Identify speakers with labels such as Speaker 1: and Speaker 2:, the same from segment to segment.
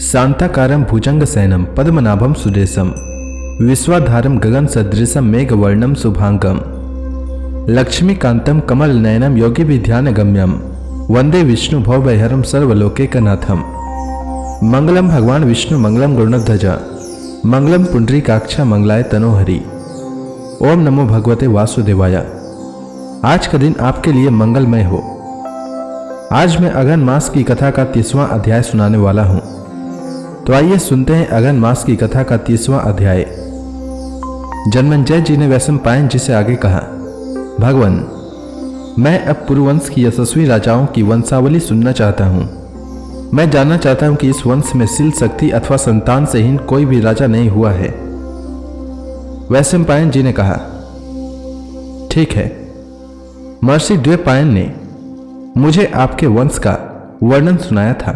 Speaker 1: शांताकारं भुजंगशयनं पद्मनाभं सुरेशं विश्वाधारं गगनसदृशं मेघवर्णं शुभांगं लक्ष्मीकान्तं कमलनयनं योगिभिध्यानगम्यं वंदे विष्णु भवभयहरं सर्वलोकैकनाथं। मंगलम भगवान विष्णु मंगलम गरुड़ध्वज मंगलम पुंडरीकाक्ष मंगलाय तनोहरि। ओम नमो भगवते वासुदेवाय। आज का दिन आपके लिए मंगलमय हो। आज मैं अगन मास की कथा का 30वां अध्याय सुनाने वाला हूं। तो आइए सुनते हैं अगन मास की कथा का 30वां अध्याय। जन्मेजय जी ने वैशंपायन जी से आगे कहा, भगवान, मैं अब पुरुवंश की यशस्वी राजाओं की वंशावली सुनना चाहता हूं। मैं जानना चाहता हूं कि इस वंश में शील शक्ति अथवा संतान से हीन कोई भी राजा नहीं हुआ है। वैशंपायन जी ने कहा, ठीक है। महर्षि द्वैपायन ने मुझे आपके वंश का वर्णन सुनाया था,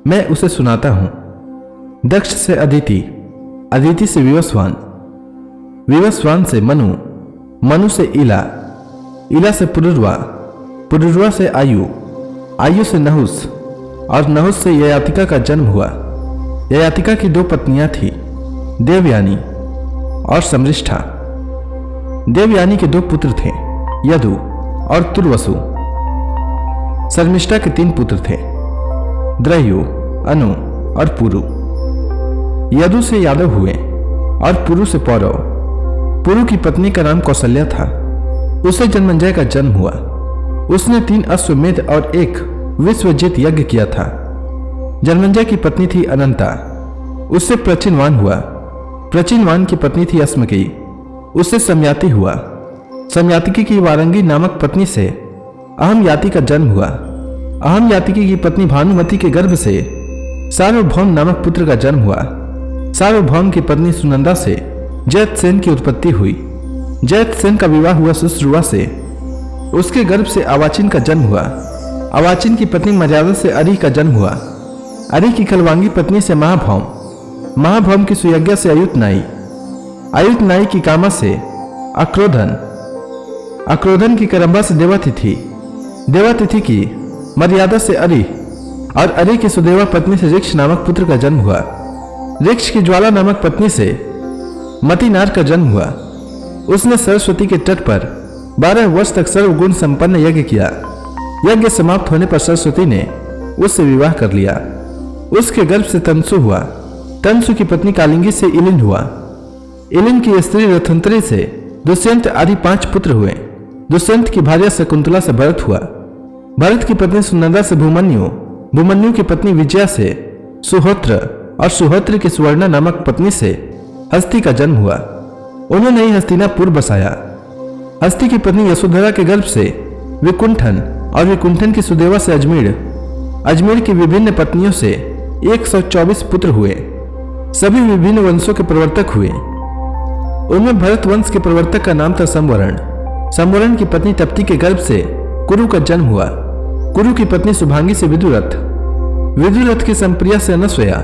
Speaker 1: मैं उसे सुनाता हूं। दक्ष से अदिति, अदिति से विवस्वान, विवस्वान से मनु, मनु से इला, इला से पुरुरवा, पुरुरवा से आयु, आयु से नहुस, और नहुस से ययातिका का जन्म हुआ। ययातिका की 2 पत्नियां थी, देवयानी और समृष्ठा। देवयानी के 2 पुत्र थे, यदु और तुर्वसु। शर्मिष्ठा के 3 पुत्र थे, द्रयु, अनु और पुरु। यदु से यादव हुए और पुरु से पौरव। पुरु की पत्नी का नाम कौशल्या था। उसे जन्मेजय का जन्म हुआ। उसने 3 अश्वमेध और 1 विश्वजित यज्ञ किया था। जन्मेजय की पत्नी थी अनंता, उससे प्रचिनवान हुआ। प्रचिनवान की पत्नी थी अस्मकी, उससे समयाति हुआ। समयातिकी की वारंगी नामक पत्नी से अहम याति का जन्म हुआ। अहम यातिकी की पत्नी भानुमति के गर्भ से सार्वभौम नामक पुत्र का जन्म हुआ। सार्वभौम की पत्नी सुनंदा से जयतसेन की उत्पत्ति हुई। जयतसेन का विवाह हुआ सुश्रुवा से, उसके गर्भ से अवाचिन का जन्म हुआ। अवाचिन की पत्नी मर्यादा से अरि का जन्म हुआ। अरि की खलवांगी पत्नी से महाभौम, महाभौम की सुयज्ञा से अयुतनाई, अयुतनाई की कामा से अक्रोधन, अक्रोधन की करम्बा से देवातिथि, देवातिथि की मर्यादा से अरि, और अरि की सुदेवा पत्नी से ऋक्ष नामक पुत्र का जन्म हुआ। ऋक्ष की ज्वाला नामक पत्नी से मतिनार का जन्म हुआ। उसने सरस्वती के तट पर 12 वर्ष तक सर्वगुण संपन्न यज्ञ किया। यज्ञ समाप्त होने पर सरस्वती ने उससे विवाह कर लिया। उसके गर्भ से तंसु हुआ। तंसु की पत्नी कालिंगी से इलिन हुआ। इलिन की स्त्री रथंतरी से दुष्यंत आदि 5 पुत्र हुए। दुष्यंत की भार्या शकुंतला से भरत हुआ। भरत की पत्नी सुनंदा से भूमन्यु, भूमन्यु की पत्नी विजया से सुहोत्र, और सुहोत्र की सुवर्णा नामक पत्नी से हस्ती का जन्म हुआ। उन्होंने ही हस्तिनापुर बसाया। हस्ती की पत्नी यशोधरा के गर्भ से विकुंठन, और विकुंठन की सुदेवा से अजमेर, अजमेर की विभिन्न पत्नियों से 124 पुत्र हुए। सभी विभिन्न वंशों के प्रवर्तक हुए। उनमें भरत वंश के प्रवर्तक का नाम था संवरण। संवरण की पत्नी तप्ती के गर्भ से कुरु का जन्म हुआ। कुरु की पत्नी शुभांगी से विदुरथ, विदुरथ की संप्रिया से अनस्वया,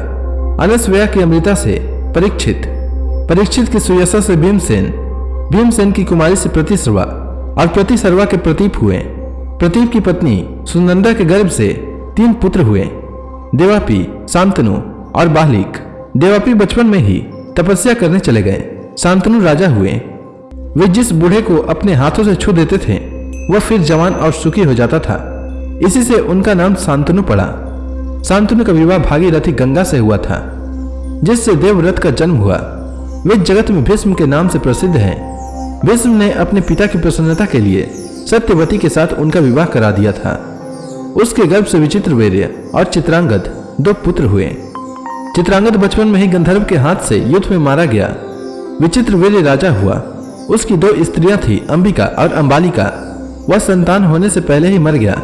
Speaker 1: अनस्वया की अमृता से परीक्षित, परीक्षित की सुयसा से भीमसेन, भीमसेन की कुमारी से प्रतिसर्वा, और प्रतिसर्वा के प्रतीप हुए। प्रतीप की पत्नी सुनंदा के गर्भ से 3 पुत्र हुए, देवापी, शांतनु और बाहलिक। देवापी बचपन में ही तपस्या करने चले गए। शांतनु राजा हुए। वे जिस बूढ़े को अपने हाथों से छू देते थे वह फिर जवान और सुखी हो जाता था। इसी से उनका नाम शांतनु पड़ा। शांतनु का विवाह भागीरथी गंगा से हुआ था, जिससे देवव्रत का जन्म हुआ। वे जगत में भीष्म के नाम से प्रसिद्ध हैं। भीष्म ने अपने पिता की प्रसन्नता के लिए सत्यवती के साथ उनका विवाह करा दिया था। उसके गर्भ से विचित्रवीर्य और चित्रांगद 2 पुत्र हुए। चित्रांगद बचपन में ही गंधर्व के हाथ से युद्ध में मारा गया। विचित्रवीर्य राजा हुआ। उसकी 2 स्त्रियां थी, अंबिका और अंबालिका। वह संतान होने से पहले ही मर गया।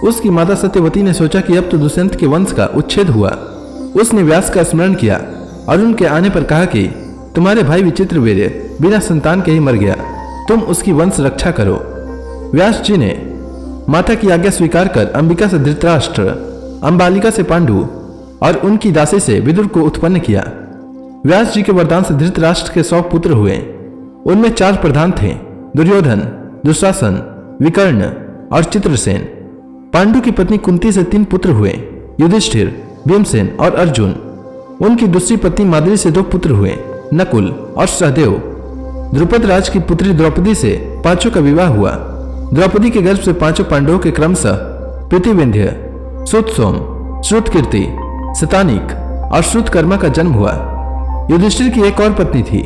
Speaker 1: उसकी माता सत्यवती ने सोचा कि अब तो दुष्यंत के वंश का उच्छेद हुआ। उसने व्यास का स्मरण किया और उनके आने पर कहा कि तुम्हारे भाई विचित्रवीर्य बिना संतान के ही मर गया, तुम उसकी वंश रक्षा करो। व्यास जी ने माता की आज्ञा स्वीकार कर अंबिका से धृतराष्ट्र, अंबालिका से पांडु और उनकी दासी से विदुर को उत्पन्न किया। व्यास जी के वरदान से धृतराष्ट्र के 100 पुत्र हुए। उनमें 4 प्रधान थे, दुर्योधन, दुशासन, विकर्ण और चित्रसेन। पांडु की पत्नी कुंती से 3 पुत्र हुए, युधिष्ठिर, भीमसेन और अर्जुन। उनकी दूसरी पत्नी माद्री से 2 पुत्र हुए, नकुल और सहदेव। द्रुपद राज की पुत्री द्रौपदी से 5 का विवाह हुआ। द्रौपदी के गर्भ से 5 पांडवों के क्रमशः प्रतिविंध्य, श्रुतसोम, श्रुतकीर्ति, शतानिक और श्रुतकर्मा का जन्म हुआ। युधिष्ठिर की एक और पत्नी थी,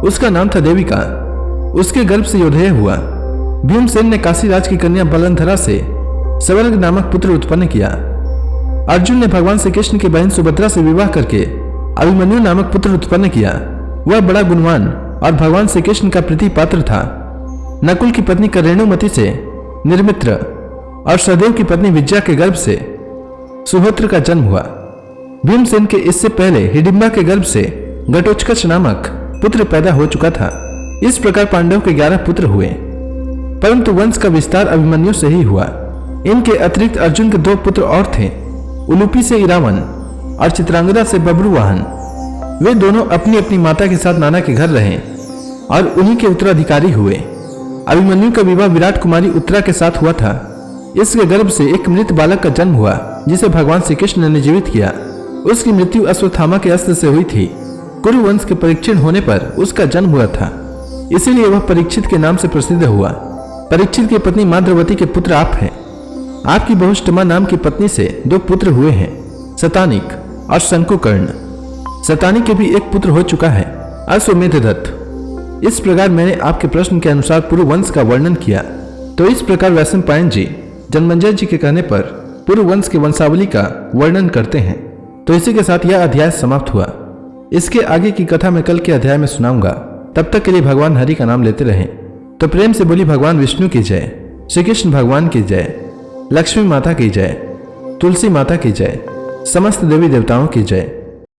Speaker 1: उसका नाम था देविका। उसके गर्भ से योधेय हुआ। भीमसेन ने काशीराज की कन्या बलंधरा से सवर्ग नामक पुत्र उत्पन्न किया। अर्जुन ने भगवान श्री कृष्ण की बहन सुभद्रा से विवाह करके अभिमन्यु नामक पुत्र उत्पन्न किया। वह बड़ा गुणवान और भगवान श्री कृष्ण का प्रीति पात्र था। नकुल की पत्नी करेणुमति से निर्मित्र और सहदेव की पत्नी विजया के गर्भ से सुहोत्र का जन्म हुआ। भीमसेन के इससे पहले हिडिंबा के गर्भ से घटोत्कच नामक पुत्र पैदा हो चुका था। इस प्रकार पांडव के 11 पुत्र हुए, परंतु वंश का विस्तार अभिमन्यु से ही हुआ। इनके अतिरिक्त अर्जुन के 2 पुत्र और थे, उलूपी से इरावन और चित्रांगदा से बब्रुवाहन। वे दोनों अपनी अपनी माता के साथ नाना के घर रहे और उन्हीं के उत्तराधिकारी हुए। अभिमन्यु का विवाह विराट कुमारी उत्तरा के साथ हुआ था। इसके गर्भ से एक मृत बालक का जन्म हुआ, जिसे भगवान श्री कृष्ण ने जीवित किया। उसकी मृत्यु अश्वत्थामा के अस्त्र से हुई थी। कुरुवंश के परीक्षण होने पर उसका जन्म हुआ था, इसीलिए वह परीक्षित के नाम से प्रसिद्ध हुआ। परीक्षित की पत्नी माद्रवती के पुत्र आप हैं। आपकी बहुष्टमा नाम की पत्नी से 2 पुत्र हुए हैं, शतानिक और शंकुकर्ण। शतानिक के भी एक पुत्र हो चुका है, अश्वमेधदत्त। इस प्रकार मैंने आपके प्रश्न के अनुसार पूर्व वंश का वर्णन किया। तो इस प्रकार वैशंपायन जी जन्मेजय जी के कहने पर पूर्व वंश के वंशावली का वर्णन करते हैं। तो इसी के साथ यह अध्याय समाप्त हुआ। इसके आगे की कथा मैं कल के अध्याय में सुनाऊंगा। तब तक के लिए भगवान हरि का नाम लेते रहें। तो प्रेम से बोली भगवान विष्णु की जय, श्री कृष्ण भगवान की जय, लक्ष्मी माता की जय, तुलसी माता की जय, समस्त देवी देवताओं की जय।